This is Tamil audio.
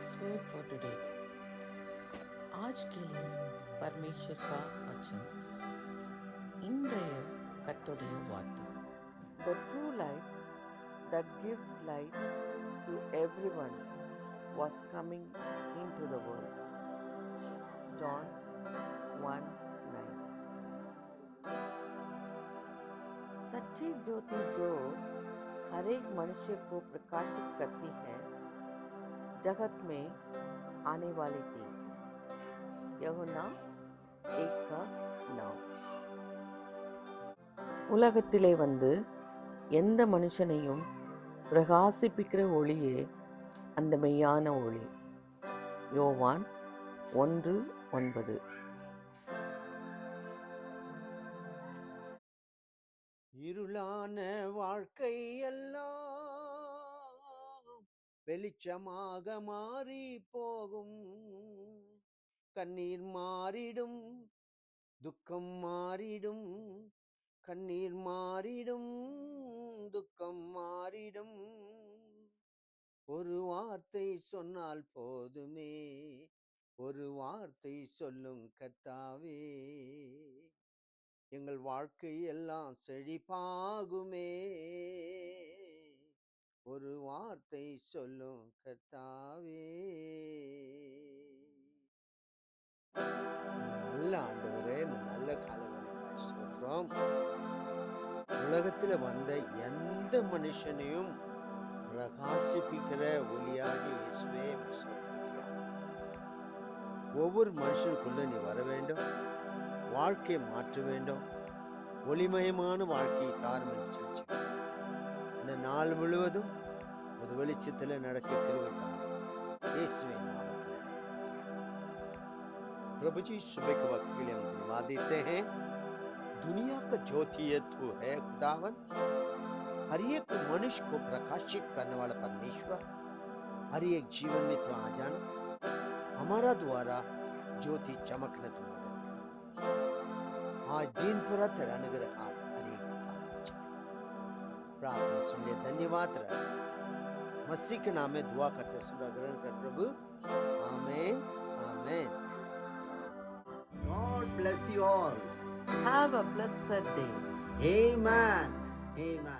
God's word for today. आज के लिए परमेश्वर का वचन இன்றைய கர்த்தருடைய வார்த்தை. The true light that gives light to everyone was coming into the world. John 1:9. सच्ची ज्योति जो हर एक मनुष्य को प्रकाशित करती है, जगत में आने वाली थी. யோனா 1:9. உலகத்திலே வந்து எந்த மனுஷனையும் பிரகாசிப்பிக்கிற ஒளியே அந்த மெய்யான ஒளி. யோவான் 1:9. இருளான வாழ்க்கை எல்லாம் வெளிச்சமாக மாறி போகும். கண்ணீர் மாறிடும், துக்கம் மாறிடும். கண்ணீர் மாறிடும், துக்கம் மாறிடும். ஒரு வார்த்தை சொன்னால் போதுமே, ஒரு வார்த்தை சொல்லும் கர்த்தாவே, எங்கள் வாழ்க்கை எல்லாம் செழிப்பாகுமே. ஒரு வார்த்தை சொல்லும் கர்த்தாவே. நல்ல ஆண்டவரே, இந்த நல்ல காலவெளிக்காய் ஸ்தோத்திரம். உலகத்துல வந்த எந்த மனுஷனையும் பிரகாசிப்பிக்கிற ஒளியாக இயேசுவே ஸ்தோத்திரிக்கிறோம். ஒவ்வொரு மனுஷனுக்குள்ள நீ வர வேண்டும், வாழ்க்கையை மாற்ற வேண்டும், ஒளிமயமான வாழ்க்கையை தாரும் என்று சொல்லி இந்த நாள் முழுவதும் ஒரு வெளிச்சத்துல நடக்க கிருபை தாரும் இயேசுவின் नाम। प्रभु जी सुबह के वक्त के लिए हम धन्यवाद देते हैं। दुनिया का ज्योति तू है खुदावन, हर एक मनुष्य को प्रकाशित करने वाला परमेश्वर, हर एक जीवन में तू आ जाना, हमारा द्वारा ज्योति चमकने तू मदद कर। आज दिन पूरा तेरा अनुग्रह हर एक साथ प्रार्थना सुन ले। धन्यवाद राजा, मसीह के नाम में दुआ करते सुना ग्रहण कर प्रभु, आमेन आमेन। God bless you all. Have a blessed day. Amen. Amen.